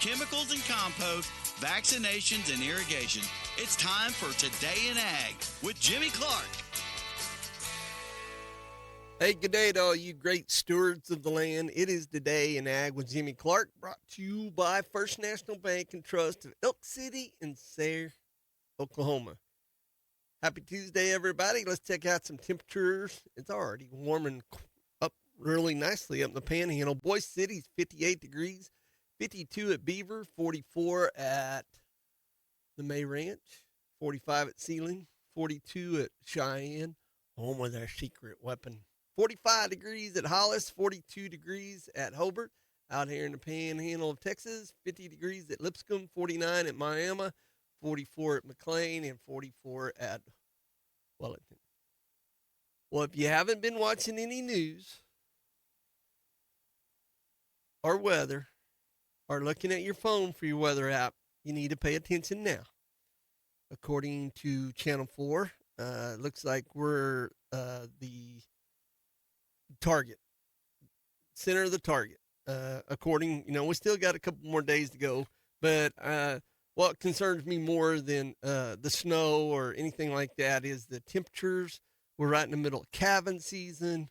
chemicals and compost, vaccinations and irrigation. It's time for Today in Ag with Jimmy Clark. Hey, good day to all you great stewards of the land. It is Today in Ag with Jimmy Clark, brought to you by First National Bank and Trust of Elk City and Sayre, Oklahoma. Happy Tuesday, everybody. Let's check out some temperatures. It's already warming up really nicely up in the Panhandle. Boise City's 58 degrees, 52 at Beaver, 44 at the May Ranch, 45 at Sealing, 42 at Cheyenne, home of their secret weapon. 45 degrees at Hollis, 42 degrees at Hobart, out here in the Panhandle of Texas, 50 degrees at Lipscomb, 49 at Miami, 44 at McLean, and 44 at Wellington. Well, if you haven't been watching any news or weather or looking at your phone for your weather app, you need to pay attention now. According to Channel 4, looks like we're the target, center of the target. According, we still got a couple more days to go, but what concerns me more than the snow or anything like that is the temperatures. We're right in the middle of calving season,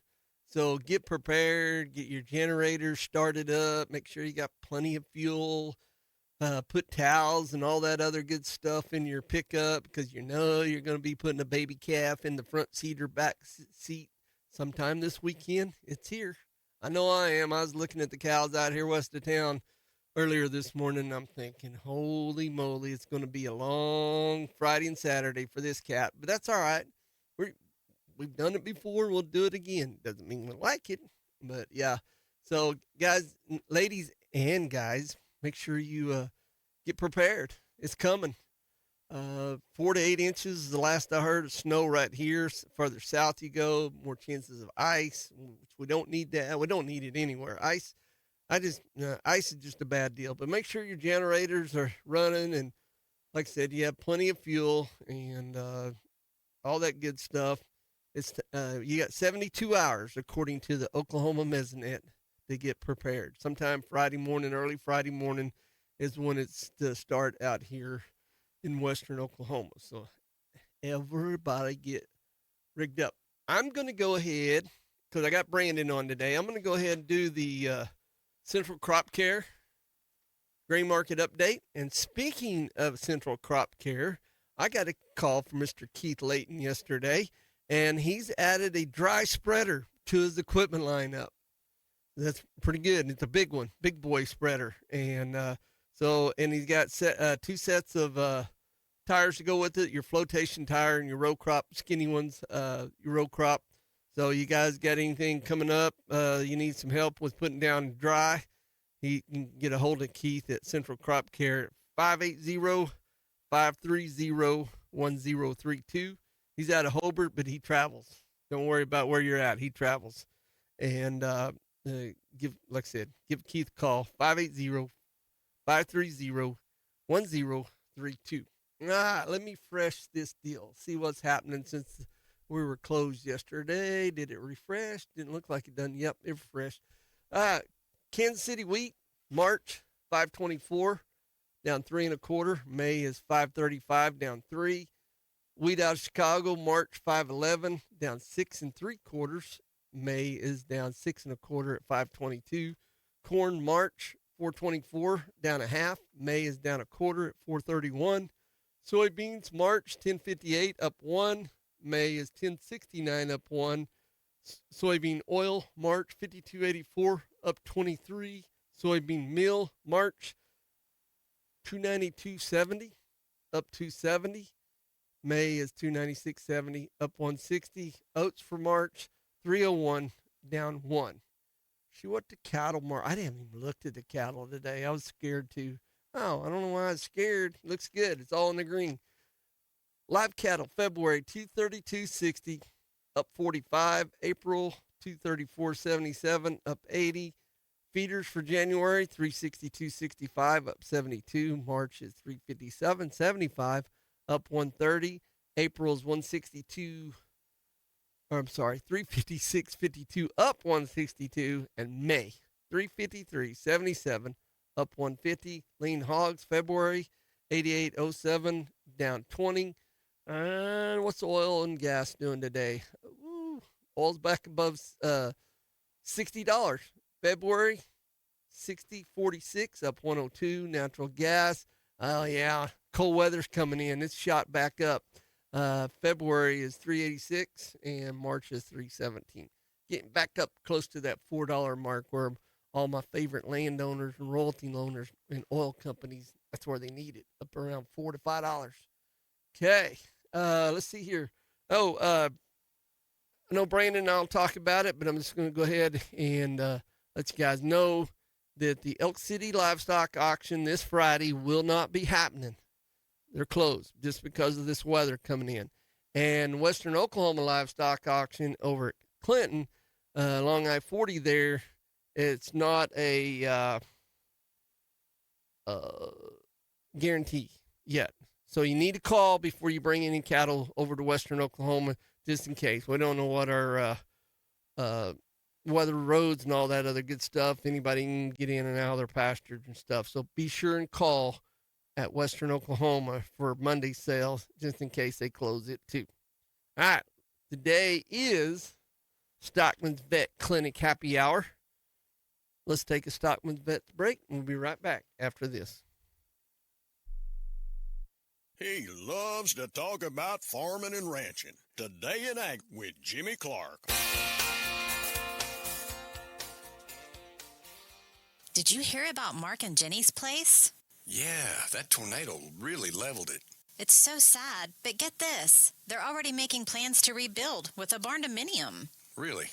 so get prepared, get your generators started up, make sure you got plenty of fuel, put towels and all that other good stuff in your pickup because you're going to be putting a baby calf in the front seat or back seat sometime this weekend. It's here. I know I am. I was looking at the cows out here west of town earlier this morning, and I'm thinking, holy moly, it's going to be a long Friday and Saturday for this cat. But that's all right. We've done it before. We'll do it again. Doesn't mean we like it, but yeah. So, guys, ladies and guys, make sure you get prepared. It's coming. 4 to 8 inches is the last I heard of snow right here. Further south you go, more chances of ice, which we don't need that. We don't need it anywhere. Ice is just a bad deal. But make sure your generators are running, and like I said, you have plenty of fuel and all that good stuff. It's you got 72 hours, according to the Oklahoma Mesonet, to get prepared. Sometime Friday morning, early Friday morning, is when it's to start out here in western Oklahoma. So everybody get rigged up. I'm going to go ahead, because I got Brandon on today, I'm going to go ahead and do the Central Crop Care grain market update. And speaking of Central Crop Care, I got a call from Mr. Keith Layton yesterday, and he's added a dry spreader to his equipment lineup. That's pretty good. It's a big one, big boy spreader. And and he's got two sets of tires to go with it, your flotation tire and your row crop, skinny ones, your row crop. So you guys got anything coming up, you need some help with putting down dry, you can get a hold of Keith at Central Crop Care at 580-530-1032. He's out of Hobart, but he travels. Don't worry about where you're at. He travels. And give Keith a call, 580-530-1032. Let me fresh this deal. See what's happening since we were closed yesterday. Did it refresh? Didn't look like it done. Yep, it refreshed. Kansas City wheat, March 524, down 3 1/4. May is 535, down 3. Wheat out of Chicago, March 511, down 6 3/4. May is down 6 1/4 at 522. Corn, March 424, down a half. May is down a quarter at 431. Soybeans, March 1058, up 1. May is 1069, up 1. Soybean oil, March 5284, up 23. Soybean meal, March 292.70, up 270. May is 296.70, up 160. Oats for March 301, down 1. She went to cattle market. I didn't even look at the cattle today. I was scared to. Oh, I don't know why I was scared. Looks good. It's all in the green. Live cattle, February 232.60, up 45. April 234.77, up 80. Feeders for January 362.65, up 72. March is 357.75, up 130. April is 356.52, up 162. And May 353.77, up 150. Lean hogs, February, 88.07, down 20. And what's oil and gas doing today? Woo, oil's back above $60. February, 60.46, up 102. Natural gas, oh yeah, cold weather's coming in. It's shot back up. February is 386 and March is 317. Getting back up close to that $4 mark where all my favorite landowners and royalty owners and oil companies, that's where they need it, up around $4 to $5. Okay, let's see here. Oh, I know Brandon and I'll talk about it, but I'm just going to go ahead and let you guys know that the Elk City Livestock Auction this Friday will not be happening. They're closed just because of this weather coming in. And Western Oklahoma Livestock Auction over at Clinton, along I-40 there, it's not a guarantee yet. So you need to call before you bring any cattle over to Western Oklahoma, just in case. We don't know what our weather, roads, and all that other good stuff. Anybody can get in and out of their pastures and stuff. So be sure and call at Western Oklahoma for Monday sales, just in case they close it too. All right, today is Stockman's Vet Clinic Happy Hour. Let's take a Stockman's Vet break, and we'll be right back after this. He loves to talk about farming and ranching. Today in Ag with Jimmy Clark. Did you hear about Mark and Jenny's place? Yeah, that tornado really leveled it. It's so sad, but get this. They're already making plans to rebuild with a barn-dominium. Really?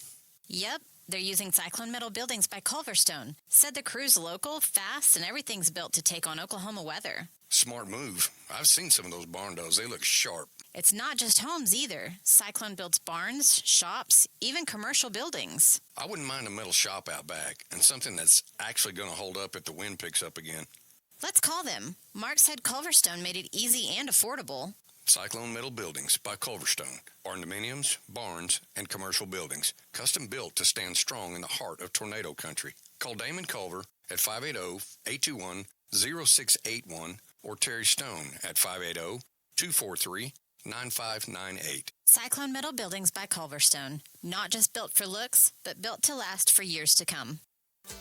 Yep, they're using Cyclone Metal Buildings by Culverstone. Said the crew's local, fast, and everything's built to take on Oklahoma weather. Smart move. I've seen some of those barn doors. They look sharp. It's not just homes either. Cyclone builds barns, shops, even commercial buildings. I wouldn't mind a metal shop out back and something that's actually going to hold up if the wind picks up again. Let's call them. Mark said Culverstone made it easy and affordable. Cyclone Metal Buildings by Culverstone. Barn-dominiums, barns, and commercial buildings. Custom built to stand strong in the heart of tornado country. Call Damon Culver at 580-821-0681 or Terry Stone at 580-243-9598. Cyclone Metal Buildings by Culverstone. Not just built for looks, but built to last for years to come.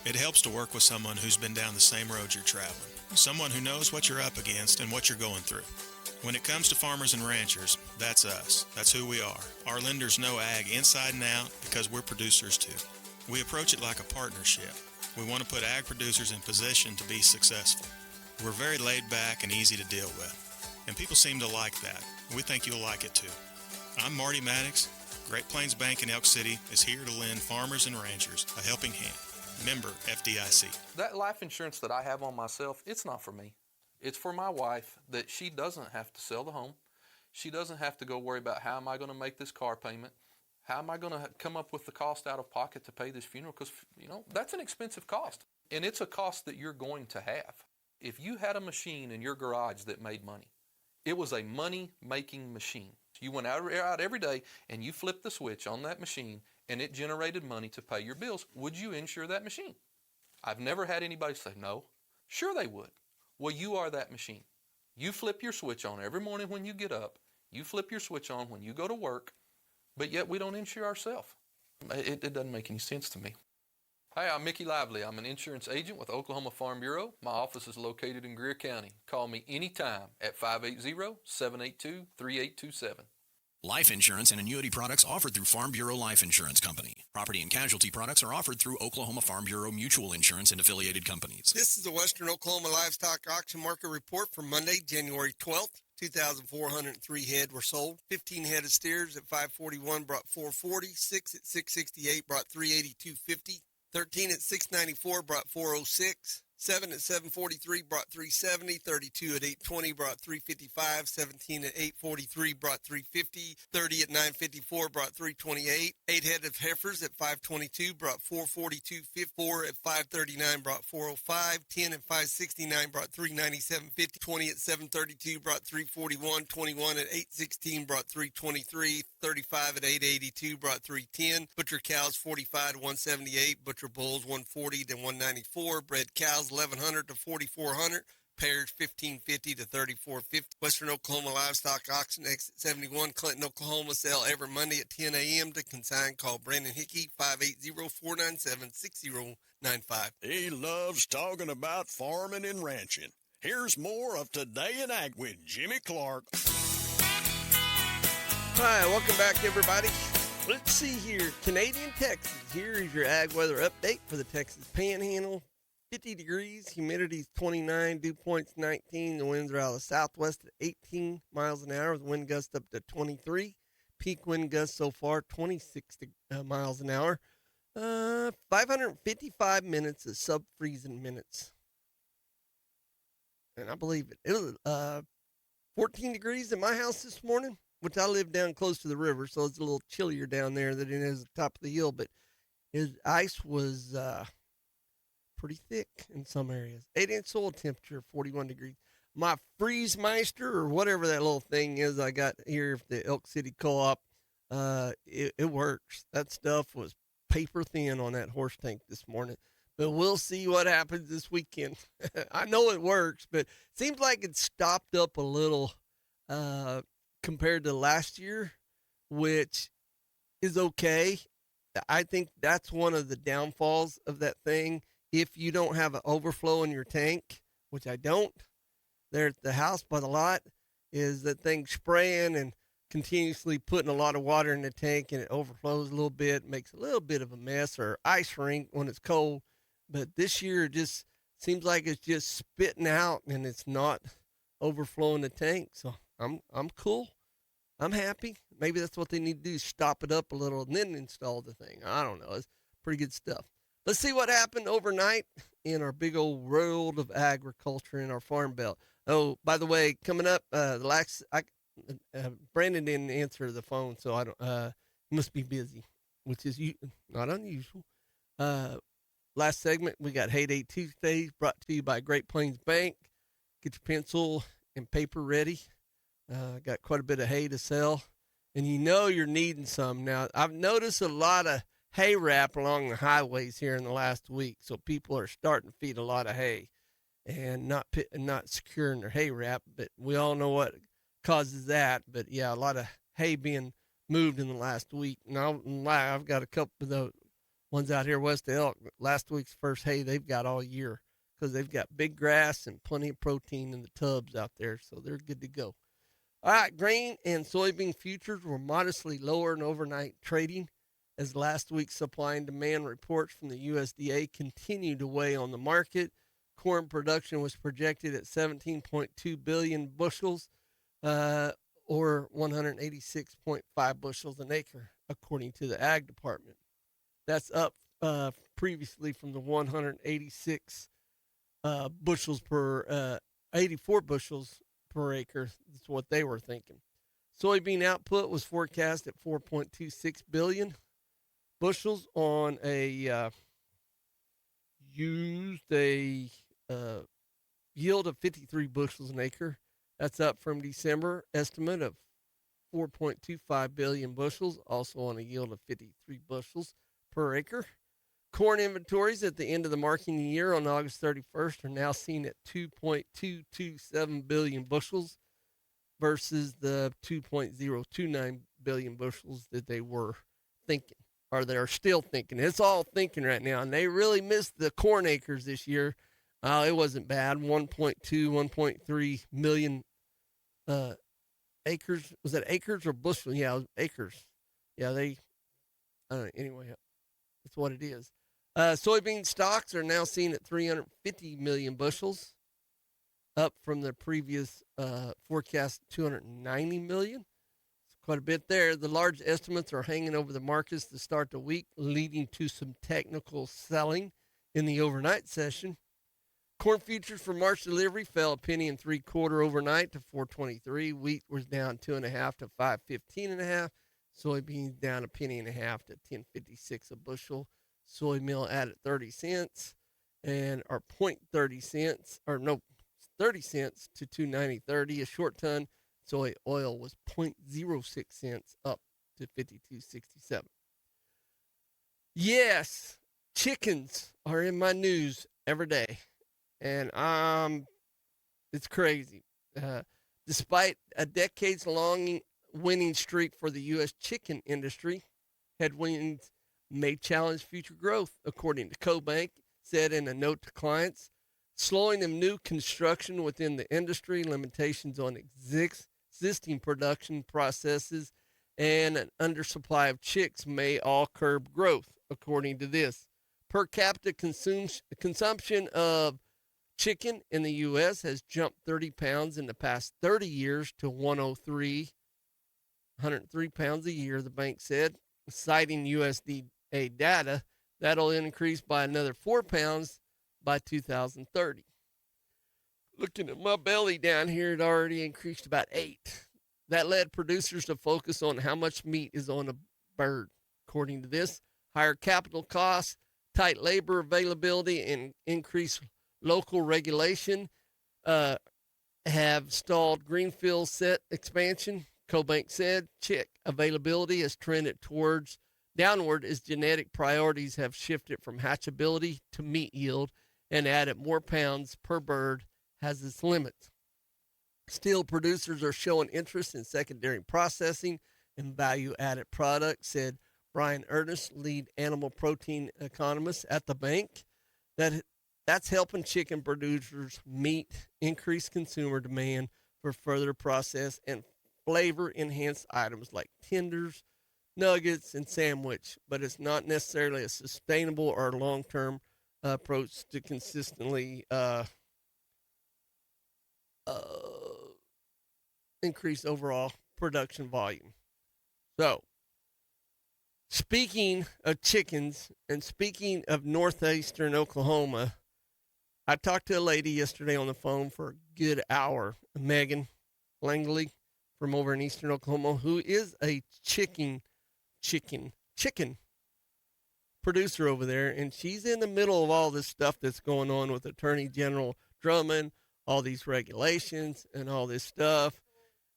It helps to work with someone who's been down the same road you're traveling. Someone who knows what you're up against and what you're going through. When it comes to farmers and ranchers, that's us. That's who we are. Our lenders know ag inside and out because we're producers too. We approach it like a partnership. We want to put ag producers in position to be successful. We're very laid back and easy to deal with. And people seem to like that. We think you'll like it too. I'm Marty Maddox. Great Plains Bank in Elk City is here to lend farmers and ranchers a helping hand. Member FDIC. That life insurance that I have on myself, it's not for me. It's for my wife, that she doesn't have to sell the home. She doesn't have to go worry about how am I going to make this car payment? How am I going to come up with the cost out of pocket to pay this funeral? Because, that's an expensive cost. And it's a cost that you're going to have. If you had a machine in your garage that made money, it was a money-making machine. You went out every day and you flipped the switch on that machine and it generated money to pay your bills. Would you insure that machine? I've never had anybody say no. Sure they would. Well, you are that machine. You flip your switch on every morning when you get up. You flip your switch on when you go to work, but yet we don't insure ourselves. It doesn't make any sense to me. Hi, I'm Mickey Lively. I'm an insurance agent with Oklahoma Farm Bureau. My office is located in Greer County. Call me anytime at 580-782-3827. Life insurance and annuity products offered through Farm Bureau Life Insurance Company. Property and casualty products are offered through Oklahoma Farm Bureau Mutual Insurance and affiliated companies. This is the Western Oklahoma Livestock Auction Market Report for Monday, January 12th. 2,403 head were sold. 15 head of steers at 541 brought 440. 6 at 668 brought 382.50. 13 at 694 brought 406. 7 at 743 brought 370. 32 at 820 brought 355. 17 at 843 brought 350. 30 at 954 brought 328. 8 head of heifers at 522 brought 442. 4 at 539 brought 405. 10 at 569 brought 397.50. 20 at 732 brought 341. 21 at 816 brought 323. 35 at 882 brought 310. Butcher cows 45 to 178. Butcher bulls 140 to 194. Bred cows males 1100 to 4400, pairs 1550 to 3450. Western Oklahoma Livestock Auction exit 71, Clinton, Oklahoma. Sell every Monday at 10 a.m. To consign, call Brandon Hickey 580-497-6095. He loves talking about farming and ranching. Here's more of Today in Ag with Jimmy Clark. Hi, welcome back, everybody. Let's see here. Canadian Texas. Here is your ag weather update for the Texas Panhandle. 50 degrees, humidity is 29, dew point's 19. The winds are out of the southwest at 18 miles an hour, with wind gusts up to 23. Peak wind gusts so far 26 miles an hour. 555 minutes of sub-freezing minutes. And I believe it. It was 14 degrees at my house this morning, which I live down close to the river, so it's a little chillier down there than it is at the top of the hill. But his ice was pretty thick in some areas. 8-inch soil temperature, 41 degrees. My Freeze Meister, or whatever that little thing is I got here for the Elk City Co-op, it works. That stuff was paper thin on that horse tank this morning. But we'll see what happens this weekend. I know it works, but it seems like it's stopped up a little compared to last year, which is okay. I think that's one of the downfalls of that thing. If you don't have an overflow in your tank, which I don't, there at the house by the lot, is that thing spraying and continuously putting a lot of water in the tank, and it overflows a little bit, makes a little bit of a mess, or ice rink when it's cold. But this year it just seems like it's just spitting out and it's not overflowing the tank. So I'm cool. I'm happy. Maybe that's what they need to do, stop it up a little and then install the thing. I don't know. It's pretty good stuff. Let's see what happened overnight in our big old world of agriculture in our farm belt. Oh, by the way, coming up, Brandon didn't answer the phone, so I don't. He must be busy, which is not unusual. Last segment, we got Hay Day Tuesdays brought to you by Great Plains Bank. Get your pencil and paper ready. Got quite a bit of hay to sell, and you know you're needing some. Now, I've noticed a lot of hay wrap along the highways here in the last week, so people are starting to feed a lot of hay and not securing their hay wrap, but we all know what causes that. But, yeah, a lot of hay being moved in the last week. Now, I've got a couple of the ones out here west of Elk, last week's first hay they've got all year because they've got big grass and plenty of protein in the tubs out there, so they're good to go. All right, grain and soybean futures were modestly lower in overnight trading as last week's supply and demand reports from the USDA continued to weigh on the market. Corn production was projected at 17.2 billion bushels, or 186.5 bushels an acre, according to the Ag Department. That's up previously from the 186 bushels per 84 bushels per acre. That's what they were thinking. Soybean output was forecast at 4.26 billion bushels on a yield of 53 bushels an acre. That's up from December estimate of 4.25 billion bushels, also on a yield of 53 bushels per acre. Corn inventories at the end of the marking year on August 31st are now seen at 2.227 billion bushels versus the 2.029 billion bushels that they were thinking, or they are still thinking. It's all thinking right now, and they really missed the corn acres this year. It wasn't bad, 1.3 million acres. Was that acres or bushel? Yeah, it was acres. Yeah, anyway, that's what it is. Soybean stocks are now seen at 350 million bushels, up from the previous forecast 290 million. It's quite a bit there. The large estimates are hanging over the markets to start the week, leading to some technical selling in the overnight session. Corn futures for March delivery fell a penny and 3/4 overnight to 4.23. Wheat was down 2.5 to 5.15.5. Soybeans down a penny and a half to 10.56 a bushel. Soy meal added 30 cents and or 0.30 cents, or no, 30 cents to 290.30. A short ton soy oil was 0.06 cents up to 52.67. Yes, chickens are in my news every day. And it's crazy. Despite a decades-long winning streak for the U.S. chicken industry, headwinds may challenge future growth, according to CoBank said in a note to clients. Slowing of new construction within the industry, limitations on existing production processes, and an undersupply of chicks may all curb growth, according to this. Per capita consumption of chicken in the U.S. has jumped 30 pounds in the past 30 years to 103 pounds a year, the bank said, citing USDA data. That'll increase by another 4 pounds by 2030. Looking at my belly down here, it already increased about 8. That led producers to focus on how much meat is on a bird. According to this, higher capital costs, tight labor availability, and increased local regulation have stalled greenfield set expansion. CoBank said chick availability has trended downward as genetic priorities have shifted from hatchability to meat yield, and added more pounds per bird has its limits. Still, producers are showing interest in secondary processing and value-added products, said Brian Ernest, lead animal protein economist at the bank. That's helping chicken producers meet increased consumer demand for further processed and flavor-enhanced items like tenders, nuggets, and sandwich, but it's not necessarily a sustainable or long-term approach to consistently increase overall production volume. So, speaking of chickens and speaking of northeastern Oklahoma, I talked to a lady yesterday on the phone for a good hour, Megan Langley from over in eastern Oklahoma, who is a chicken producer over there, and she's in the middle of all this stuff that's going on with Attorney General Drummond, all these regulations and all this stuff.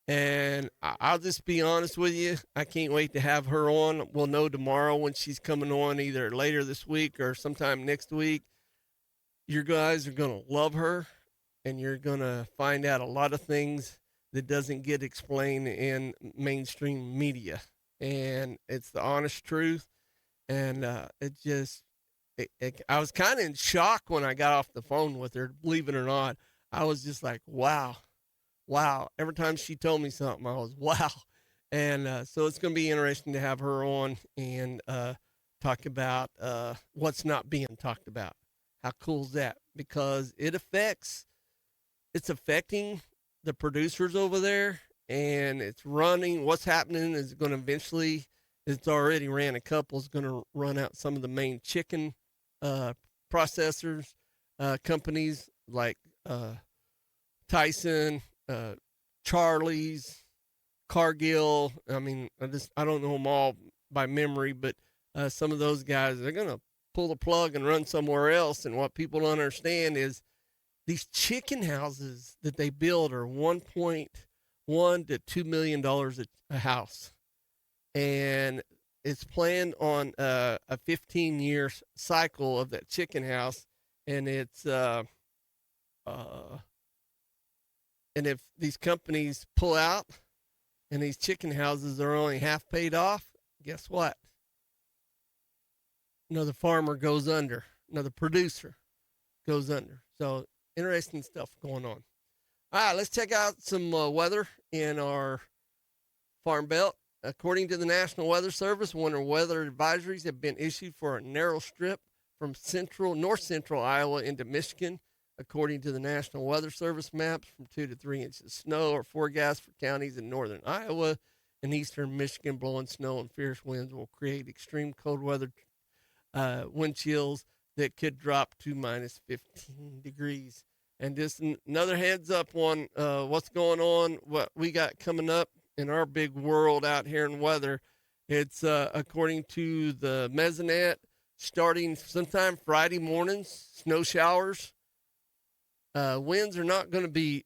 And I'll just be honest with you, I can't wait to have her on. We'll know tomorrow when she's coming on, either later this week or sometime next week. You guys are going to love her, and you're going to find out a lot of things that doesn't get explained in mainstream media. And it's the honest truth. And I was kind of in shock when I got off the phone with her, believe it or not. I was just like, wow. Every time she told me something, I was, wow. And so it's going to be interesting to have her on and talk about what's not being talked about. How cool is that? Because it's affecting the producers over there, and it's running. What's happening is going to eventually, it's already ran a couple, is going to run out some of the main chicken processors, companies like Tyson, Charlie's, Cargill. I mean, I don't know them all by memory, but some of those guys, they're going to pull the plug and run somewhere else. And what people don't understand is these chicken houses that they build are $1.1 to $2 million a house. And it's planned on a 15-year cycle of that chicken house. And it's, and if these companies pull out and these chicken houses are only half paid off, guess what? Another farmer goes under, another producer goes under. So interesting stuff going on. All right, let's check out some weather in our farm belt. According to the National Weather Service, winter weather advisories have been issued for a narrow strip from north central Iowa into Michigan. According to the National Weather Service maps, from 2 to 3 inches of snow are forecast for counties in northern Iowa and eastern Michigan. Blowing snow and fierce winds will create extreme cold weather wind chills that could drop to minus 15 degrees. And just another heads up on what's going on, what we got coming up in our big world out here in weather. It's according to the Mesonet, starting sometime Friday mornings, snow showers. Winds are not going to be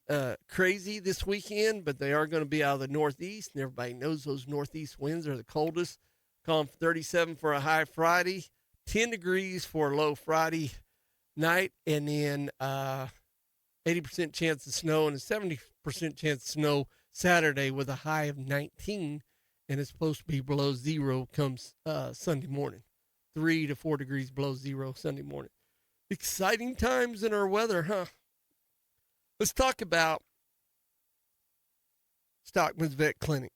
crazy this weekend, but they are going to be out of the northeast, and everybody knows those northeast winds are the coldest. Calling for 37 for a high Friday, 10 degrees for a low Friday, night, and then 80% chance of snow and a 70% chance of snow Saturday with a high of 19, and it's supposed to be below zero comes Sunday morning. 3 to 4 degrees below zero Sunday morning. Exciting times in our weather, huh? Let's talk about Stockman's Vet Clinic.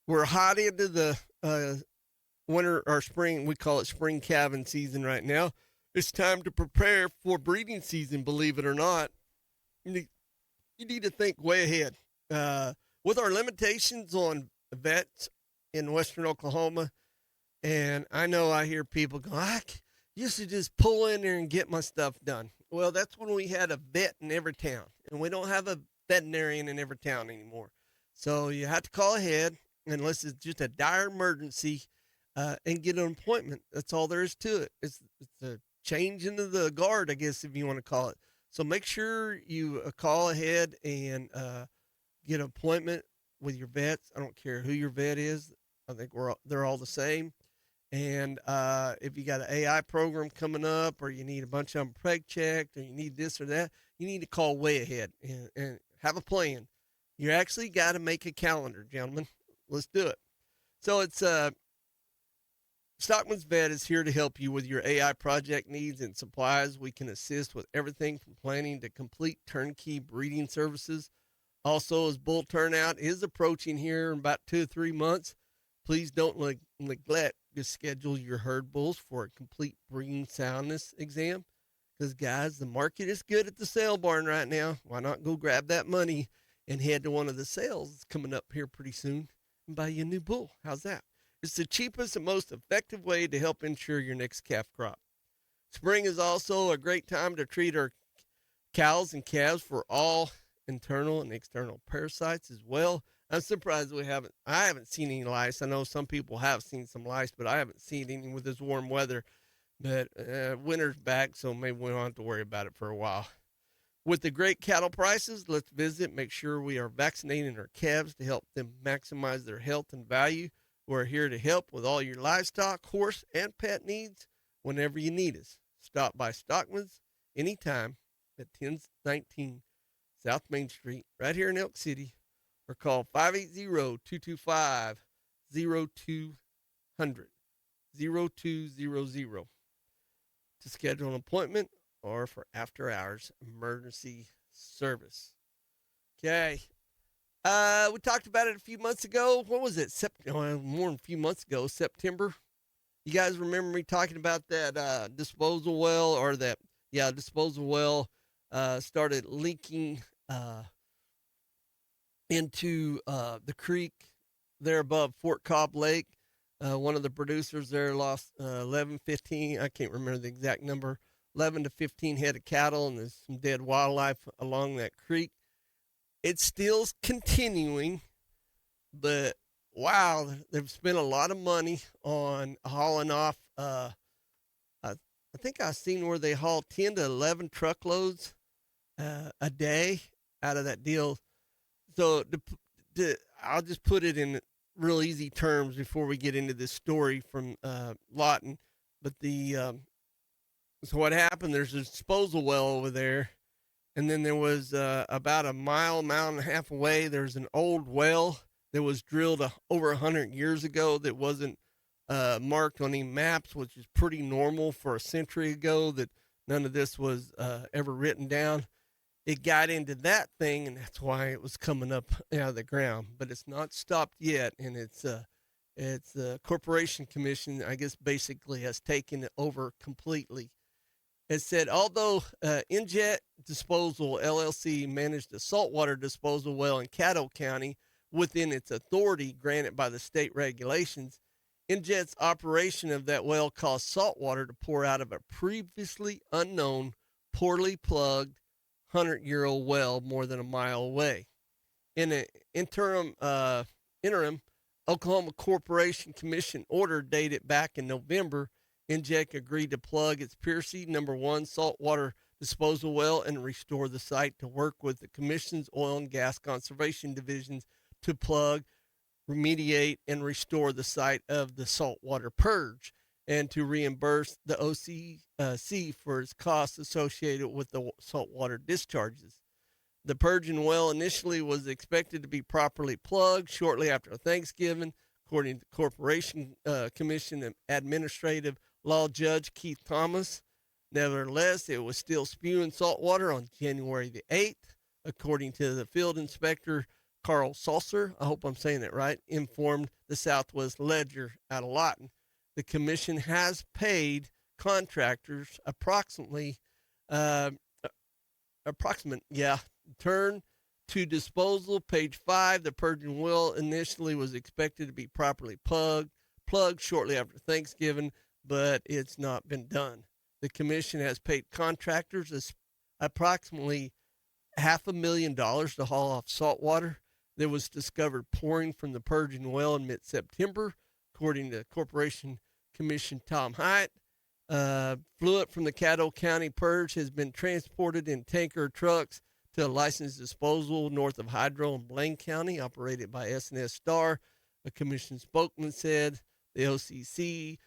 We're hot into the winter or spring. We call it spring calving season right now. It's time to prepare for breeding season, believe it or not. You need to think way ahead. With our limitations on vets in western Oklahoma, and I know I hear people go, I used to just pull in there and get my stuff done. Well, that's when we had a vet in every town, and we don't have a veterinarian in every town anymore. So you have to call ahead, unless it's just a dire emergency, and get an appointment. That's all there is to it. It's a change into the guard, I guess, if you want to call it. So make sure you call ahead and get an appointment with your vets. I don't care who your vet is. I think they're all the same. And if you got an AI program coming up, or you need a bunch of them preg checked, or you need this or that, you need to call way ahead and have a plan. You actually got to make a calendar, gentlemen. Let's do it. So it's Stockman's Vet is here to help you with your AI project needs and supplies. We can assist with everything from planning to complete turnkey breeding services. Also, as bull turnout is approaching here in about 2 or 3 months, please don't neglect to schedule your herd bulls for a complete breeding soundness exam. Because, guys, the market is good at the sale barn right now. Why not go grab that money and head to one of the sales coming up here pretty soon and buy you a new bull? How's that? It's the cheapest and most effective way to help ensure your next calf crop. Spring is also a great time to treat our cows and calves for all internal and external parasites as well. I'm surprised I haven't seen any lice. I know some people have seen some lice, but I haven't seen any with this warm weather. But winter's back, so maybe we don't have to worry about it for a while. With the great cattle prices, let's make sure we are vaccinating our calves to help them maximize their health and value. We're here to help with all your livestock, horse, and pet needs whenever you need us. Stop by Stockman's anytime at 1019 South Main Street, right here in Elk City, or call 580-225-0200, 0200, to schedule an appointment or for after-hours emergency service. Okay. We talked about it a few months ago. What was it? More than a few months ago, September. You guys remember me talking about that disposal well, disposal well started leaking into the creek there above Fort Cobb Lake. One of the producers there lost 15, I can't remember the exact number, 11 to 15 head of cattle, and there's some dead wildlife along that creek. It's still continuing, but wow, they've spent a lot of money on hauling off. I think I've seen where they haul 10 to 11 truckloads a day out of that deal. So I'll just put it in real easy terms before we get into this story from Lawton. But so what happened, there's a disposal well over there. And then there was about a mile and a half away, there's an old well that was drilled over 100 years ago that wasn't marked on any maps, which is pretty normal for a century ago, that none of this was ever written down. It got into that thing, and that's why it was coming up out of the ground. But it's not stopped yet, and it's the Corporation Commission, I guess, basically has taken it over completely. It said, although Injet Disposal LLC managed a saltwater disposal well in Caddo County within its authority granted by the state regulations, Injet's operation of that well caused saltwater to pour out of a previously unknown, poorly plugged 100-year-old well more than a mile away. In an interim Oklahoma Corporation Commission order dated back in November, Inject agreed to plug its Piercy No. 1 saltwater disposal well and restore the site to work with the Commission's Oil and Gas Conservation Divisions to plug, remediate, and restore the site of the saltwater purge. and to reimburse the OCC for its costs associated with the saltwater discharges. The purging well initially was expected to be properly plugged shortly after Thanksgiving, according to the Corporation Commission Administrative Law Judge Keith Thomas. Nevertheless, it was still spewing salt water on January the 8th, according to the field inspector Carl Salser. I hope I'm saying that right, informed the Southwest Ledger out of Lawton. The commission has paid contractors turn to disposal. Page 5, the purging well initially was expected to be properly plugged shortly after Thanksgiving, but it's not been done. The commission has paid contractors approximately $500,000 to haul off salt water that was discovered pouring from the purging well in mid-September, according to Corporation Commission Tom Hite. Fluid from the Caddo County purge has been transported in tanker trucks to a licensed disposal north of Hydro in Blaine County, operated by S&S Star. A commission spokesman said the OCC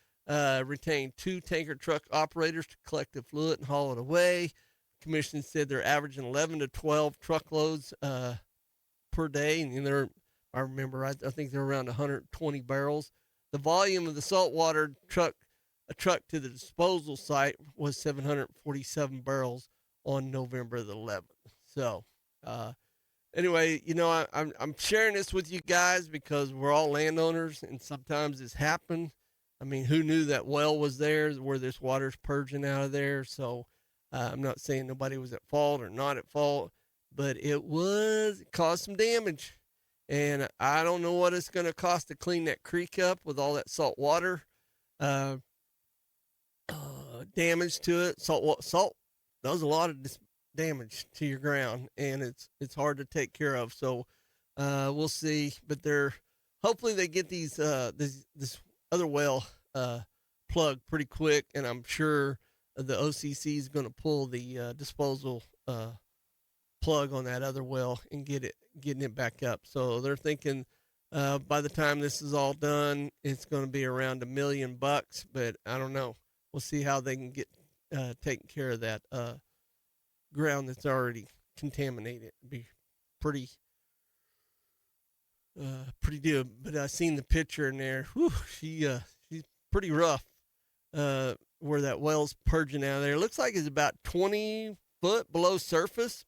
retained 2 tanker truck operators to collect the fluid and haul it away. The commission said they're averaging 11 to 12 truckloads per day, and I remember, I think they're around 120 barrels. The volume of the saltwater truck to the disposal site was 747 barrels on November the 11th. So, anyway, I'm sharing this with you guys because we're all landowners, and sometimes this happens. I mean, who knew that well was there where this water's purging out of there? So, I'm not saying nobody was at fault or not at fault, but it caused some damage. And I don't know what it's going to cost to clean that creek up with all that salt water damage to it. Salt does a lot of damage to your ground, and it's hard to take care of. So we'll see. But hopefully they get this other well plugged pretty quick, and I'm sure the OCC is going to pull the disposal plug on that other well and getting it back up. So they're thinking by the time this is all done, it's going to be around $1 million, but I don't know. We'll see how they can get taking care of that ground that's already contaminated. It'd be pretty good. But I seen the picture in there. Whew, she's pretty rough. Where that well's purging out of there. It looks like it's about 20 foot below surface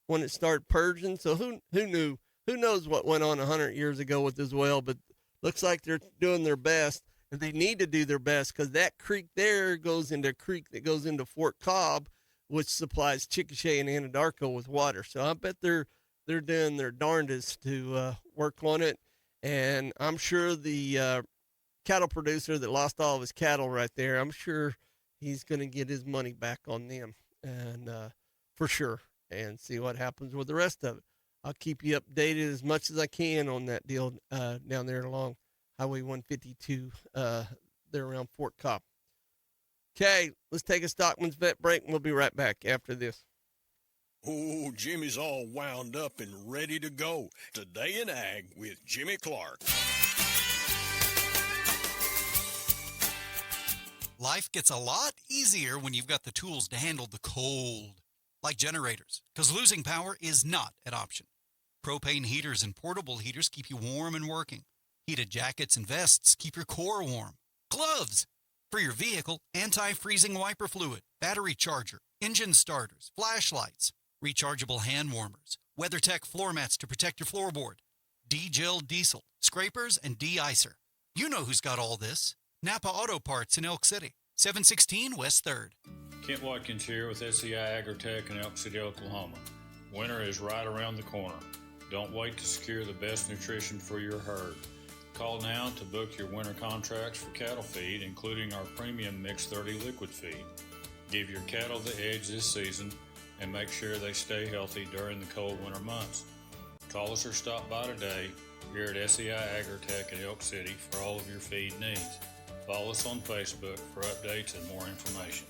when it started purging. So who knew? Who knows what went on 100 years ago with this well? But looks like they're doing their best, and they need to do their best because that creek there goes into a creek that goes into Fort Cobb, which supplies Chickasha and Anadarko with water. So I bet they're doing their darndest to work on it. And I'm sure the cattle producer that lost all of his cattle right there, I'm sure he's going to get his money back on them, and for sure, and see what happens with the rest of it. I'll keep you updated as much as I can on that deal down there along Highway 152 there around Fort Cobb. Okay, let's take a Stockman's Vet break, and we'll be right back after this. Oh, Jimmy's all wound up and ready to go. Today in Ag with Jimmy Clark. Life gets a lot easier when you've got the tools to handle the cold, like generators, because losing power is not an option. Propane heaters and portable heaters keep you warm and working. Heated jackets and vests keep your core warm. Gloves for your vehicle, anti-freezing wiper fluid, battery charger, engine starters, flashlights, rechargeable hand warmers, WeatherTech floor mats to protect your floorboard, D-Gel diesel, scrapers, and de-icer. You know who's got all this. Napa Auto Parts in Elk City, 716 West 3rd. Kent Watkins here with SCI Agritech in Elk City, Oklahoma. Winter is right around the corner. Don't wait to secure the best nutrition for your herd. Call now to book your winter contracts for cattle feed, including our premium Mix 30 liquid feed. Give your cattle the edge this season and make sure they stay healthy during the cold winter months. Call us or stop by today here at SCI Agritech in Elk City for all of your feed needs. Follow us on Facebook for updates and more information.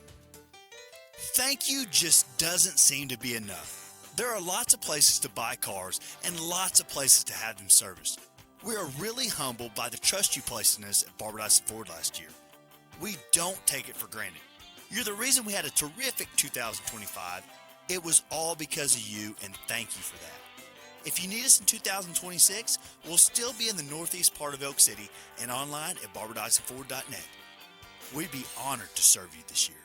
Thank you just doesn't seem to be enough. There are lots of places to buy cars and lots of places to have them serviced. We are really humbled by the trust you placed in us at Barbara Dyson Ford last year. We don't take it for granted. You're the reason we had a terrific 2025. It was all because of you, and thank you for that. If you need us in 2026, we'll still be in the northeast part of Elk City and online at barberdysonford.net. We'd be honored to serve you this year.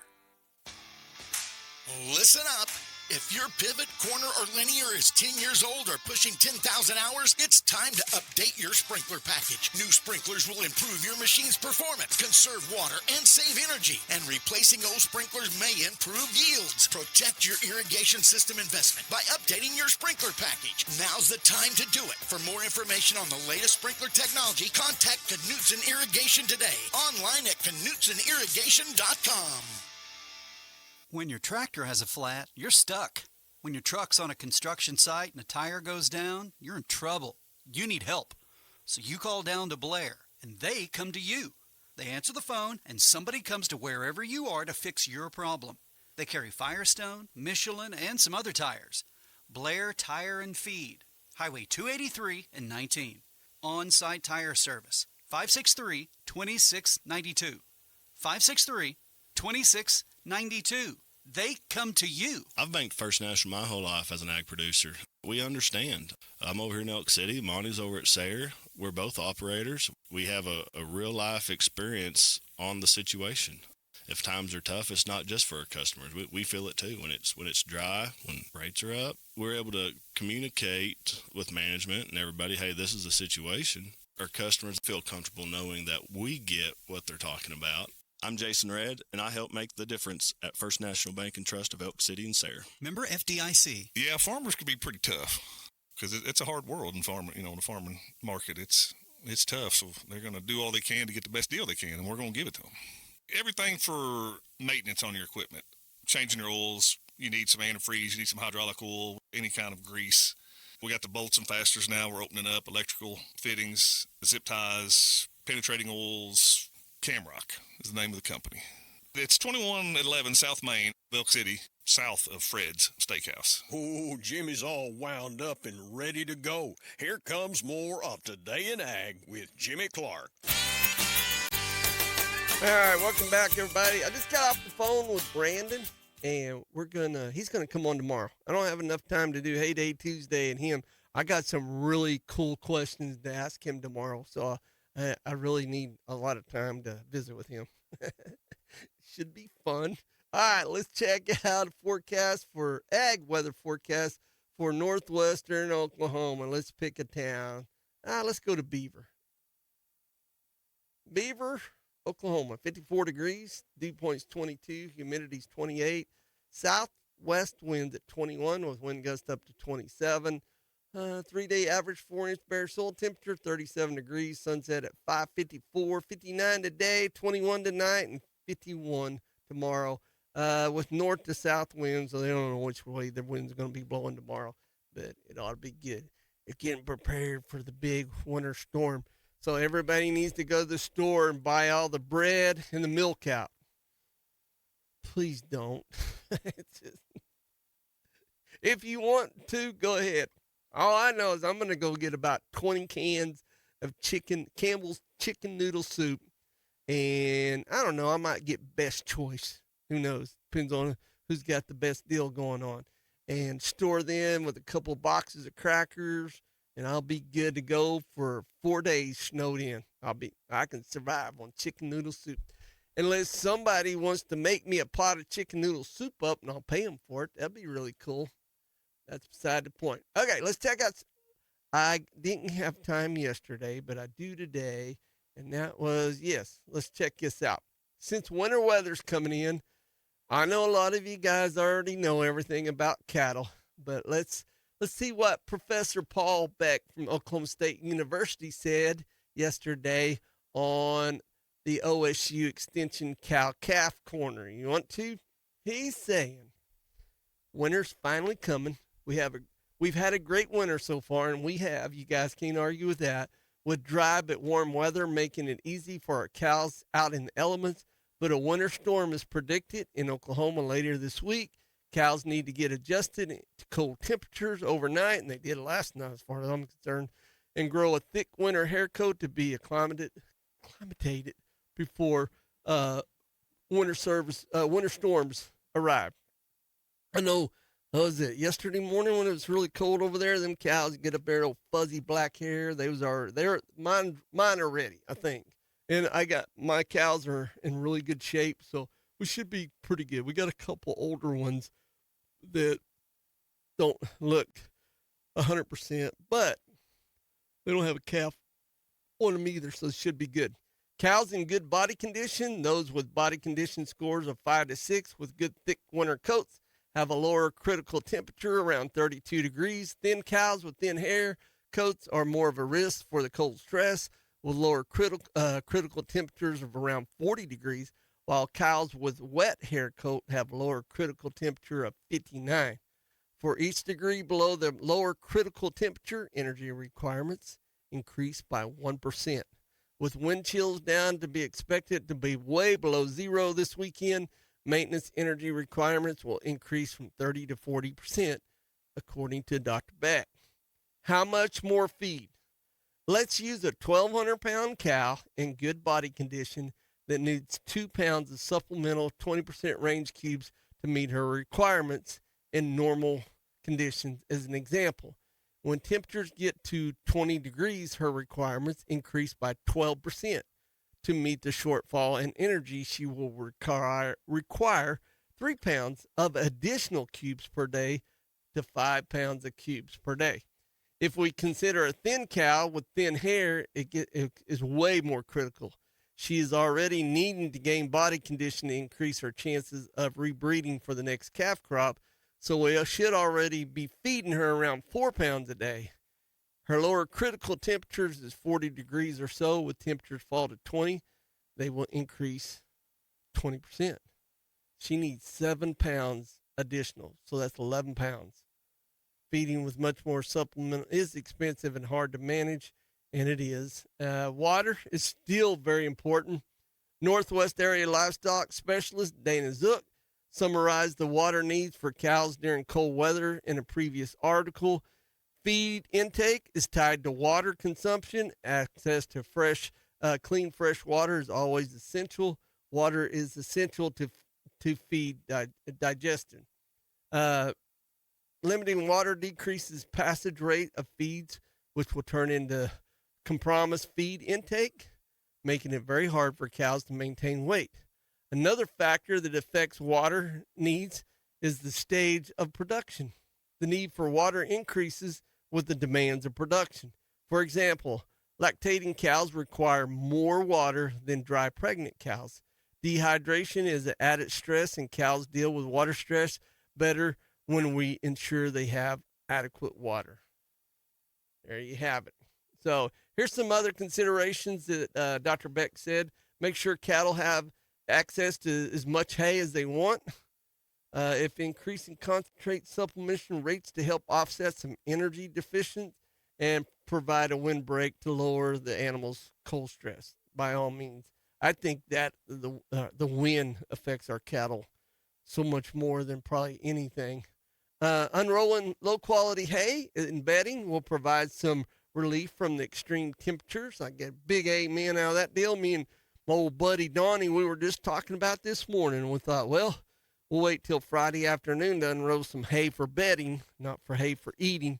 Listen up. If your pivot, corner, or linear is 10 years old or pushing 10,000 hours, it's time to update your sprinkler package. New sprinklers will improve your machine's performance, conserve water, and save energy. And replacing old sprinklers may improve yields. Protect your irrigation system investment by updating your sprinkler package. Now's the time to do it. For more information on the latest sprinkler technology, contact Knutson Irrigation today. Online at KnutSonIrrigation.com. When your tractor has a flat, you're stuck. When your truck's on a construction site and a tire goes down, you're in trouble. You need help. So you call down to Blair, and they come to you. They answer the phone, and somebody comes to wherever you are to fix your problem. They carry Firestone, Michelin, and some other tires. Blair Tire and Feed, Highway 283 and 19. On-site tire service, 563-2692. 563-2692. They come to you. I've banked First National my whole life as an ag producer. We understand. I'm over here in Elk City. Monty's over at Sayre. We're both operators. We have a real-life experience on the situation. If times are tough, it's not just for our customers. We feel it too. When it's dry, when rates are up, we're able to communicate with management and everybody, hey, this is a situation. Our customers feel comfortable knowing that we get what they're talking about. I'm Jason Redd, and I help make the difference at First National Bank and Trust of Elk City and Sayre. Member FDIC. Yeah, farmers can be pretty tough because it's a hard world in the farming market. It's tough, so they're going to do all they can to get the best deal they can, and we're going to give it to them. Everything for maintenance on your equipment, changing your oils, you need some antifreeze, you need some hydraulic oil, any kind of grease. We got the bolts and fasteners now. We're opening up electrical fittings, zip ties, penetrating oils. Camrock is the name of the company. It's 2111 South Main, Elk City, south of Fred's Steakhouse. Oh, Jimmy's all wound up and ready to go. Here comes more of Today in Ag with Jimmy Clark. All right, welcome back, everybody. I just got off the phone with Brandon, and he's gonna come on tomorrow. I don't have enough time to do Hey Day Tuesday and him. I got some really cool questions to ask him tomorrow, so I really need a lot of time to visit with him. Should be fun. All right, let's check out a forecast for ag weather forecast for northwestern Oklahoma. Let's pick a town. Let's go to Beaver. Beaver, Oklahoma, 54 degrees, dew point's 22, humidity's 28, southwest winds at 21 with wind gusts up to 27. 3-day average 4-inch bare soil temperature, 37 degrees, sunset at 5:54, 59 today, 21 tonight, and 51 tomorrow. With north to south winds, so they don't know which way the wind's going to be blowing tomorrow, but it ought to be good. They're getting prepared for the big winter storm. So everybody needs to go to the store and buy all the bread and the milk out. Please don't. If you want to, go ahead. All I know is I'm going to go get about 20 cans of Campbell's chicken noodle soup. And I don't know, I might get Best Choice. Who knows? Depends on who's got the best deal going on. And store them with a couple of boxes of crackers. And I'll be good to go for 4 days snowed in. I can survive on chicken noodle soup. Unless somebody wants to make me a pot of chicken noodle soup up and I'll pay them for it. That'd be really cool. That's beside the point. Okay, let's check out. I didn't have time yesterday, but I do today. And that was, let's check this out. Since winter weather's coming in, I know a lot of you guys already know everything about cattle, but let's see what Professor Paul Beck from Oklahoma State University said yesterday on the OSU Extension Cow-Calf Corner. You want to? He's saying winter's finally coming. We've had a great winter so far, and you guys can't argue with that, with dry but warm weather making it easy for our cows out in the elements. But a winter storm is predicted in Oklahoma later this week. Cows need to get adjusted to cold temperatures overnight, and they did last night as far as I'm concerned, and grow a thick winter hair coat to be acclimated before winter storms arrive. I know, what was it yesterday morning when it was really cold over there? Them cows get up there, old fuzzy black hair. Mine are ready, I think. And my cows are in really good shape, so we should be pretty good. We got a couple older ones that don't look 100%, but they don't have a calf on them either, so it should be good. Cows in good body condition, those with body condition scores of 5 to 6 with good thick winter coats, have a lower critical temperature around 32 degrees. Thin cows with thin hair coats are more of a risk for the cold stress with lower critical temperatures of around 40 degrees, while cows with wet hair coat have lower critical temperature of 59. For each degree below the lower critical temperature, energy requirements increase by 1%. With wind chills down to be expected to be way below zero this weekend, maintenance energy requirements will increase from 30 to 40%, according to Dr. Beck. How much more feed? Let's use a 1,200-pound cow in good body condition that needs 2 pounds of supplemental 20% range cubes to meet her requirements in normal conditions as an example. When temperatures get to 20 degrees, her requirements increase by 12%. To meet the shortfall in energy, she will require 3 pounds of additional cubes per day to 5 pounds of cubes per day. If we consider a thin cow with thin hair, it is way more critical. She is already needing to gain body condition to increase her chances of rebreeding for the next calf crop, so we should already be feeding her around 4 pounds a day. Her lower critical temperatures is 40 degrees or so. With temperatures fall to 20, they will increase 20%. She needs 7 pounds additional, so that's 11 pounds. Feeding with much more supplement is expensive and hard to manage, and it is. Water is still very important. Northwest Area Livestock Specialist Dana Zook summarized the water needs for cows during cold weather in a previous article. Feed intake is tied to water consumption. Access to clean fresh water is always essential. Water is essential to feed digestion. Limiting water decreases passage rate of feeds, which will turn into compromised feed intake, making it very hard for cows to maintain weight. Another factor that affects water needs is the stage of production. The need for water increases with the demands of production. For example, lactating cows require more water than dry pregnant cows. Dehydration is an added stress, and cows deal with water stress better when we ensure they have adequate water. There you have it. So here's some other considerations that Dr. Beck said. Make sure cattle have access to as much hay as they want. If increasing concentrate supplementation rates to help offset some energy deficiency and provide a windbreak to lower the animal's cold stress, by all means. I think that the wind affects our cattle so much more than probably anything. Unrolling low-quality hay and bedding will provide some relief from the extreme temperatures. I get a big amen out of that deal. Me and my old buddy Donnie, we were just talking about this morning, and we thought, well, we'll wait till Friday afternoon to unroll some hay for bedding, not for hay for eating,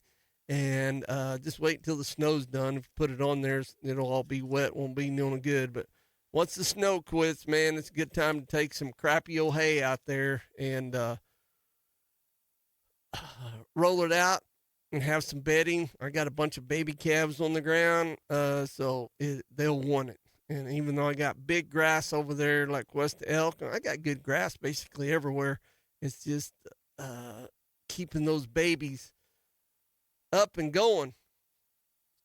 and just wait until the snow's done. If you put it on there, it'll all be wet, won't be no good. But once the snow quits, man, it's a good time to take some crappy old hay out there and roll it out and have some bedding. I got a bunch of baby calves on the ground, so they'll want it. And even though I got big grass over there like West Elk, I got good grass basically everywhere. It's just keeping those babies up and going.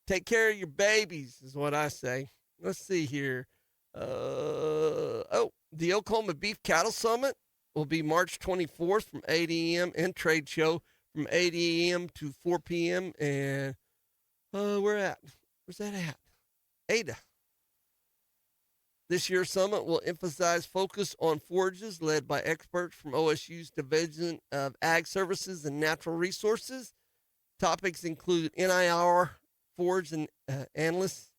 Take care of your babies is what I say. Let's see here. The Oklahoma Beef Cattle Summit will be March 24th from 8 a.m. and trade show from 8 a.m. to 4 p.m. And where's that at? Ada. This year's summit will emphasize focus on forages led by experts from OSU's Division of Ag Services and Natural Resources. Topics include NIR, forage and analysis,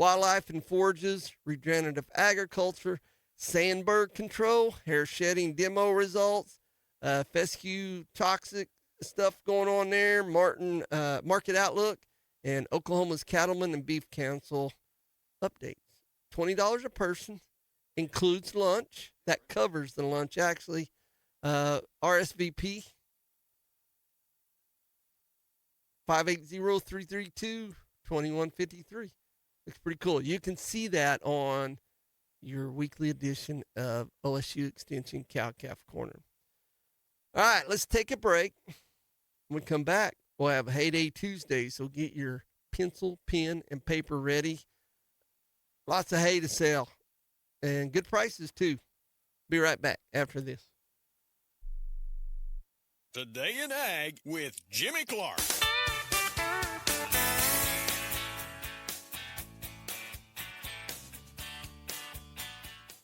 wildlife and forages, regenerative agriculture, sandbird control, hair shedding demo results, fescue toxic stuff going on there, market outlook, and Oklahoma's Cattlemen and Beef Council updates. $20 a person, includes lunch. That covers the lunch, actually. RSVP 580-332-2153. Looks pretty cool. You can see that on your weekly edition of OSU Extension Cow-Calf Corner. All right, let's take a break. When we come back, we'll have Heyday Tuesday, so get your pencil, pen, and paper ready. Lots of hay to sell, and good prices, too. Be right back after this. Today in Ag with Jimmy Clark.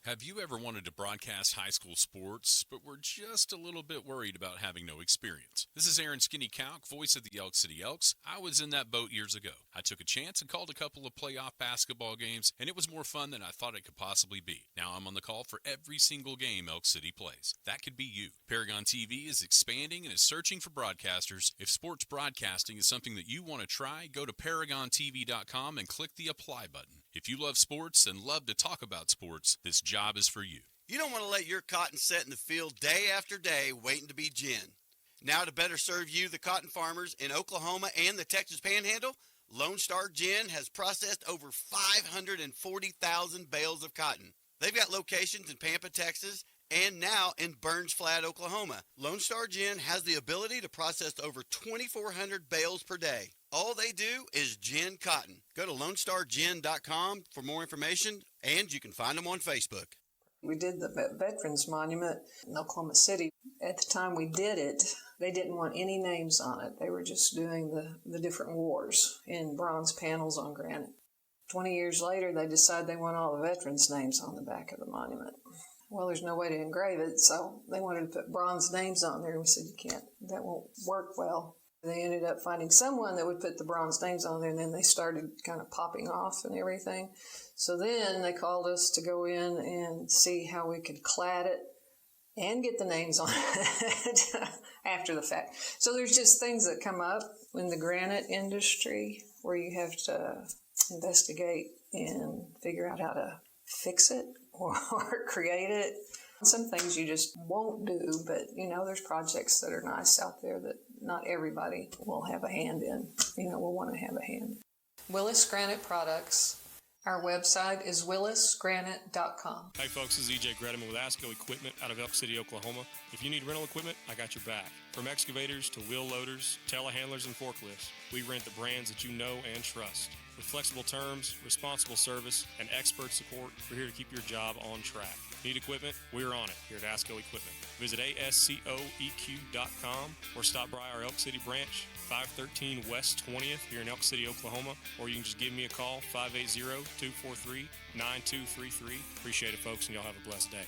Have you ever wanted to broadcast high school sports, but were just a little bit worried about having no experience? This is Aaron Skinny Calc, voice of the Elk City Elks. I was in that boat years ago. I took a chance and called a couple of playoff basketball games, and it was more fun than I thought it could possibly be. Now I'm on the call for every single game Elk City plays. That could be you. Paragon TV is expanding and is searching for broadcasters. If sports broadcasting is something that you want to try, go to ParagonTV.com and click the apply button. If you love sports and love to talk about sports, this job is for you. You don't want to let your cotton set in the field day after day waiting to be gin. Now to better serve you, the cotton farmers in Oklahoma and the Texas Panhandle, Lone Star Gin has processed over 540,000 bales of cotton. They've got locations in Pampa, Texas, and now in Burns Flat, Oklahoma. Lone Star Gin has the ability to process over 2,400 bales per day. All they do is gin cotton. Go to LoneStarGin.com for more information, and you can find them on Facebook. We did the Veterans Monument in Oklahoma City. At the time we did it, they didn't want any names on it. They were just doing the different wars in bronze panels on granite. 20 years later, they decided they want all the veterans' names on the back of the monument. Well, there's no way to engrave it, so they wanted to put bronze names on there, and we said, you can't, that won't work well. They ended up finding someone that would put the bronze names on there, and then they started kind of popping off and everything. So then they called us to go in and see how we could clad it and get the names on it after the fact. So there's just things that come up in the granite industry where you have to investigate and figure out how to fix it or create it. Some things you just won't do, but, there's projects that are nice out there that not everybody will have a hand in, will want to have a hand. Willis Granite Products. Our website is willisgranite.com. Hey folks, this is EJ Grediman with ASCO Equipment out of Elk City, Oklahoma. If you need rental equipment, I got your back. From excavators to wheel loaders, telehandlers, and forklifts, we rent the brands that you know and trust. With flexible terms, responsible service, and expert support, we're here to keep your job on track. Need equipment? We're on it here at ASCO Equipment. Visit ASCOEQ.com or stop by our Elk City branch, 513 West 20th here in Elk City, Oklahoma, or you can just give me a call, 580-243-9233. Appreciate it, folks, and y'all have a blessed day.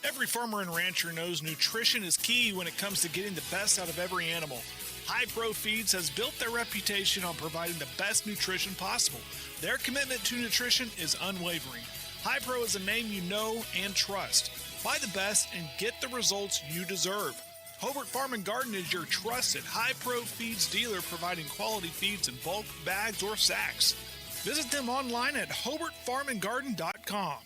Every farmer and rancher knows nutrition is key when it comes to getting the best out of every animal. High Pro Feeds has built their reputation on providing the best nutrition possible. Their commitment to nutrition is unwavering. High Pro is a name you know and trust. Buy the best and get the results you deserve. Hobart Farm and Garden is your trusted High Pro Feeds dealer, providing quality feeds in bulk, bags, or sacks. Visit them online at hobartfarmandgarden.com.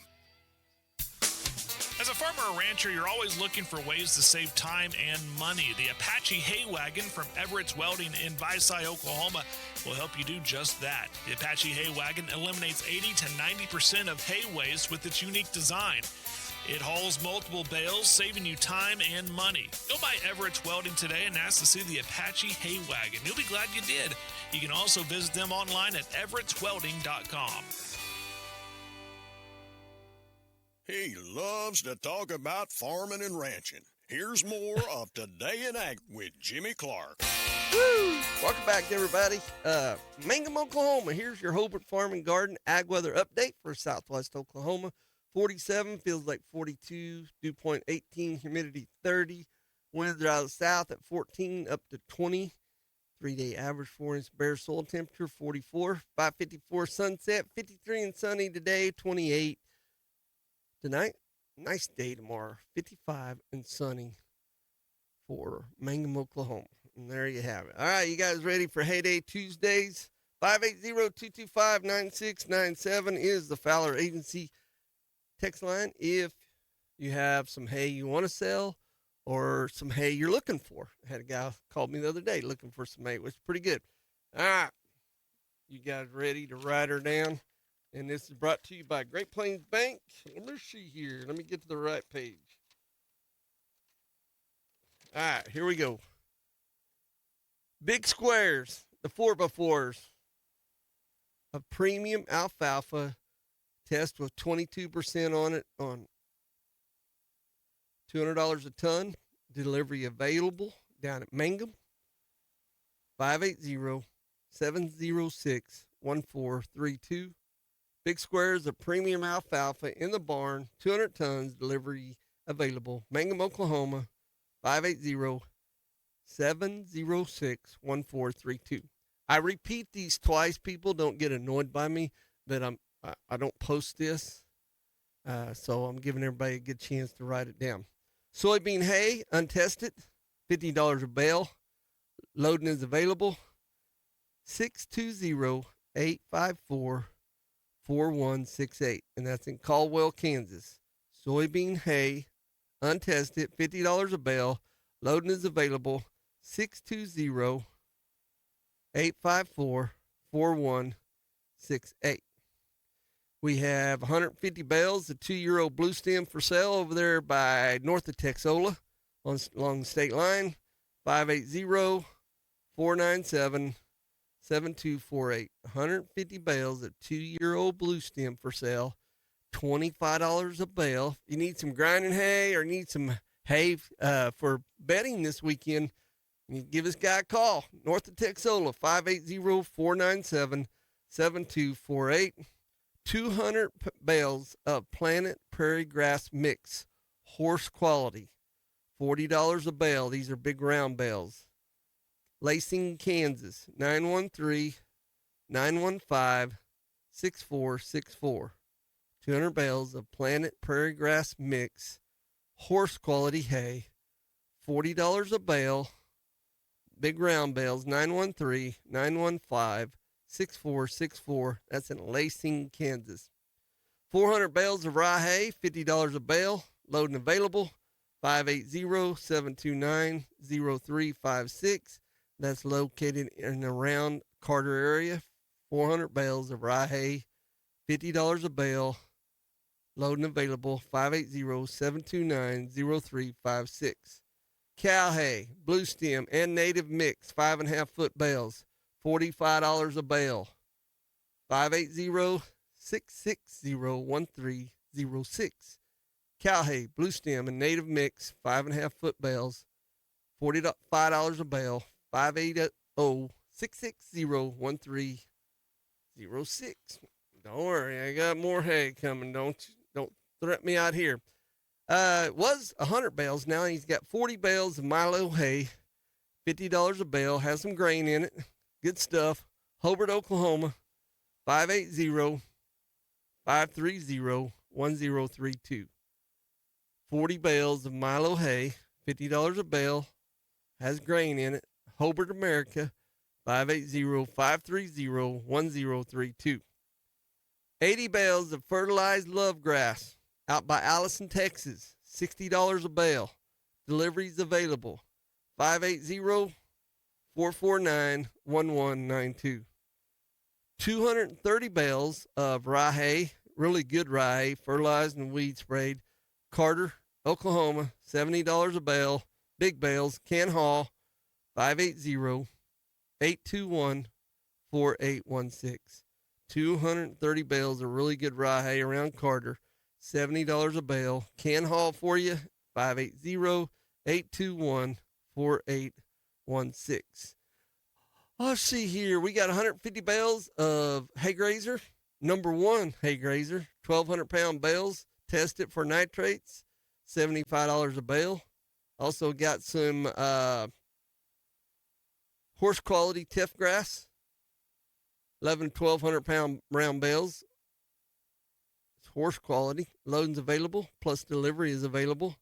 As a farmer or rancher, you're always looking for ways to save time and money. The Apache Hay Wagon from Everett's Welding in Visay, Oklahoma will help you do just that. The Apache Hay Wagon eliminates 80 to 90% of hay waste with its unique design. It hauls multiple bales, saving you time and money. Go by Everett's Welding today and ask to see the Apache Hay Wagon. You'll be glad you did. You can also visit them online at everettswelding.com. He loves to talk about farming and ranching. Here's more of Today in Ag with Jimmy Clark. Woo! Welcome back, everybody. Mangum, Oklahoma. Here's your Hobart Farm and Garden ag weather update for Southwest Oklahoma. 47, feels like 42, dew point 18, humidity 30. Winds are out of the south at 14 up to 20. 3-day average 4-inch bare soil temperature 44, 554 sunset, 53 and sunny today, 28 tonight. Nice day tomorrow, 55 and sunny for Mangum, Oklahoma. And there you have it. All right, you guys ready for Heyday Tuesdays? 580-225-9697 is the Fowler Agency text line if you have some hay you want to sell or some hay you're looking for. I had a guy called me the other day looking for some hay, which is pretty good. All right, you guys ready to write her down? And this is brought to you by Great Plains Bank. Let me see here. Let me get to the right page. All right, here we go. Big squares, the 4x4s of premium alfalfa, test with 22% on it on $200 a ton. Delivery available down at Mangum. 580-706-1432. Big squares of premium alfalfa in the barn, 200 tons. Delivery available. Mangum, Oklahoma. 580-706-1432. I repeat these twice. People don't get annoyed by me that I don't post this. So I'm giving everybody a good chance to write it down. Soybean hay, untested, $50 a bale. Loading is available. 620-854-4168. And that's in Caldwell, Kansas. Soybean hay, untested, $50 a bale. Loading is available. 620-854-4168. We have 150 bales of 2-year-old blue stem for sale over there by north of Texola along the state line. 580-497-7248. 150 bales of 2-year-old blue stem for sale. $25 a bale. If you need some grinding hay or need some hay for bedding this weekend, you give this guy a call. North of Texola, 580-497-7248. 200 bales of Planet Prairie Grass Mix, horse quality, $40 a bale. These are big round bales. Lacing, Kansas, 913-915-6464. 200 bales of Planet Prairie Grass Mix, horse quality hay, $40 a bale. Big round bales, 913-915-6464. That's in Lacing, Kansas. 400 bales of rye hay, $50 a bale. Loading available. 580-729-0356. That's located in and around Carter area. 400 bales of rye hay, $50 a bale. Loading available. 580-729-0356. Cow hay, blue stem, and native mix, 5.5 foot bales, $45 a bale. 580-660-1306. Cow hay, blue stem, and native mix, 5.5 foot bales, $45 a bale. 580-660-1306. Don't worry, I got more hay coming. Don't threaten me out here. It was 100 bales. Now he's got 40 bales of Milo hay, $50 a bale, has some grain in it. Good stuff. Hobart, Oklahoma, 580-530-1032. 40 bales of Milo hay, $50 a bale, has grain in it. Hobart, America, 580-530-1032. 80 bales of fertilized love grass out by Allison, Texas, $60 a bale. Deliveries available. 580-449-1192. 230 bales of rye hay, really good rye hay, fertilized and weed sprayed. Carter, Oklahoma, $70 a bale. Big bales, can haul. 580-821-4816. 230 bales of really good rye hay around Carter. $70 a bale. Can haul for you. 580-821-4816. Let's see here. We got 150 bales of hay grazer. Number one hay grazer. 1,200 pound bales. Tested for nitrates. $75 a bale. Also got some Horse quality tiff grass, 1,200 pound round bales. It's horse quality. Loading's available, plus delivery is available.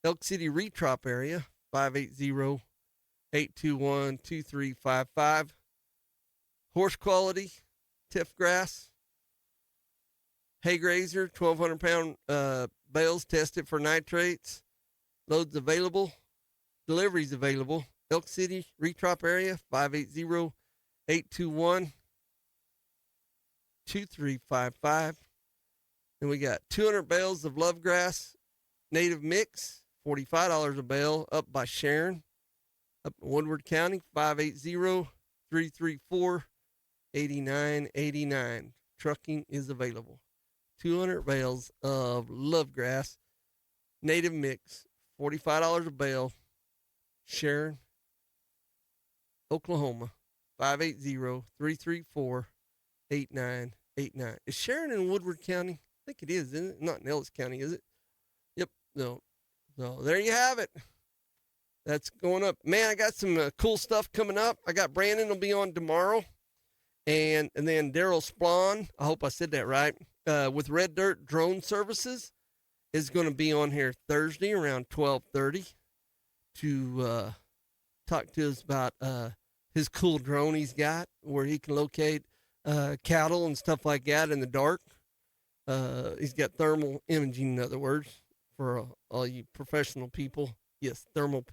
Elk City Retrop area, 580-821-2355. Horse quality tiff grass. Hay grazer, 1,200 pound bales tested for nitrates. Loads available. Deliveries available. Elk City Retrop area, 580-821-2355. And we got 200 bales of love grass native mix, $45 a bale, up by Sharon, up in Woodward County, 580-334-8989. Trucking is available. 200 bales of love grass native mix, $45 a bale, Sharon, Oklahoma, 580-334-8989. Is Sharon in Woodward County? I think it is, isn't it? Not in Ellis County, is it? Yep. No. So there you have it. That's going up. Man, I got some cool stuff coming up. I got Brandon will be on tomorrow. And then Daryl Splon, I hope I said that right, with Red Dirt Drone Services is going to be on here Thursday around 12:30 to talk to us about his cool drone he's got where he can locate cattle and stuff like that in the dark. He's got thermal imaging, in other words, for all you professional people. Yes, thermal.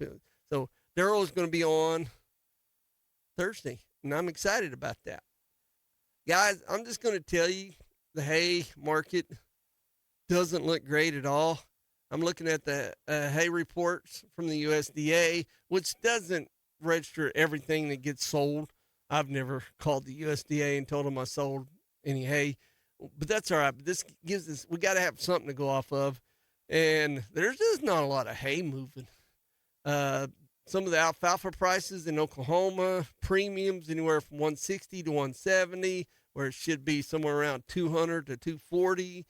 So Daryl is going to be on Thursday, and I'm excited about that. Guys, I'm just going to tell you, the hay market doesn't look great at all. I'm looking at the hay reports from the USDA, which doesn't register everything that gets sold. I've never called the USDA and told them I sold any hay, but that's all right. But this gives us, we got to have something to go off of. And there's just not a lot of hay moving. Some of the alfalfa prices in Oklahoma, premiums anywhere from 160 to 170, where it should be somewhere around 200 to 240.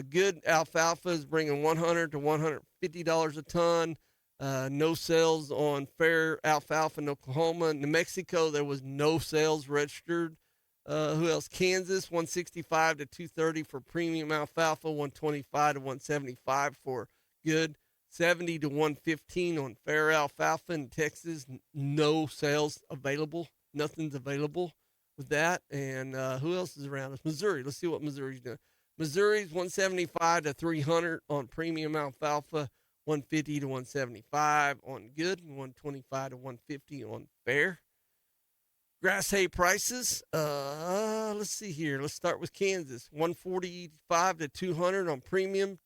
Good alfalfa is bringing $100 to $150 a ton. No sales on fair alfalfa in Oklahoma. New Mexico, there was no sales registered. Who else? Kansas, 165 to 230 for premium alfalfa, 125 to 175 for good, 70 to 115 on fair alfalfa. In Texas, no sales available. Nothing's available with that. And who else is around us? Missouri. Let's see what Missouri's doing. Missouri's 175 to 300 on premium alfalfa, 150 to 175 on good, and 125 to 150 on fair. Grass hay prices, let's see here. Let's start with Kansas. 145 to 200 on premium,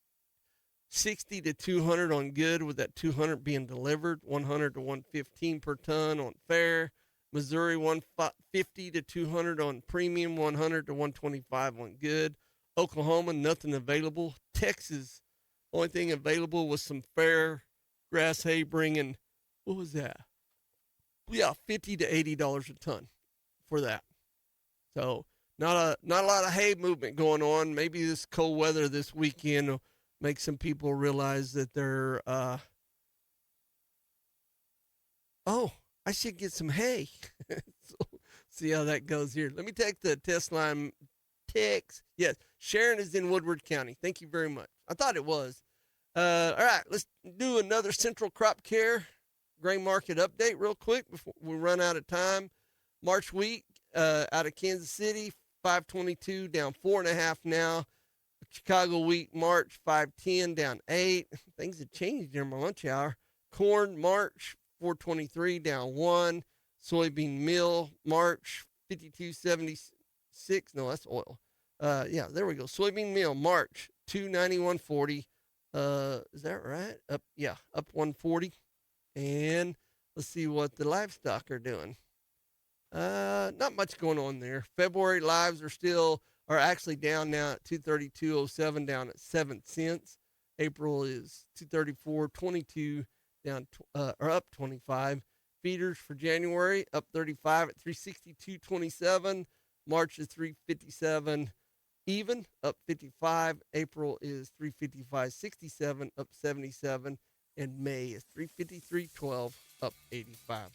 60 to 200 on good, with that 200 being delivered, 100 to 115 per ton on fair. Missouri, 150 to 200 on premium, 100 to 125 on good. Oklahoma, nothing available. Texas, only thing available was some fair grass hay bringing, what was that? Yeah, $50 to $80 a ton for that. So not a lot of hay movement going on. Maybe this cold weather this weekend will make some people realize that they're I should get some hay. So, see how that goes here. Let me take the test line text. Yes, Sharon is in Woodward County. Thank you very much. I thought it was. All right, let's do another Central Crop Care grain market update real quick before we run out of time. March wheat out of Kansas City, 522, down 4.5 now. Chicago wheat March 510, down 8. Things have changed during my lunch hour. Corn March 423, down 1. Soybean meal March 52.76. No, that's oil. Yeah, there we go. Soybean meal March 291.40. Is that right? Up 140. And let's see what the livestock are doing. Not much going on there. February lives are actually down now at 232.07, down at 7 cents. April is 234.22, down or up 25. Feeders for January up 35 at 362.27. March is 357 even, up 55. April is 355.67, up 77. And May is 353.12, up 85.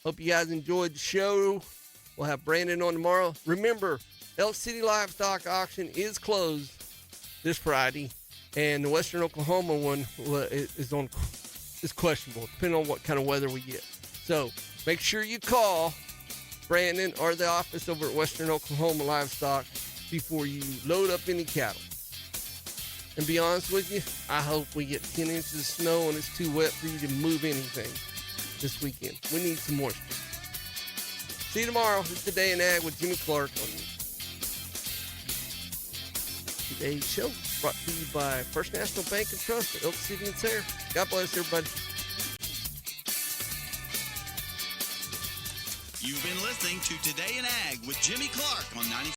Hope you guys enjoyed the show. We'll have Brandon on tomorrow. Remember, Elk City Livestock Auction is closed this Friday, and the Western Oklahoma one is questionable, depending on what kind of weather we get. So make sure you call Brandon or the office over at Western Oklahoma Livestock before you load up any cattle. And be honest with you, I hope we get 10 inches of snow and it's too wet for you to move anything this weekend. We need some moisture. See you tomorrow. It's Today in Ag with Jimmy Clark on today's show. Brought to you by First National Bank and Trust at Elk City and Sayre. God bless everybody. You've been listening to Today in Ag with Jimmy Clark on 96.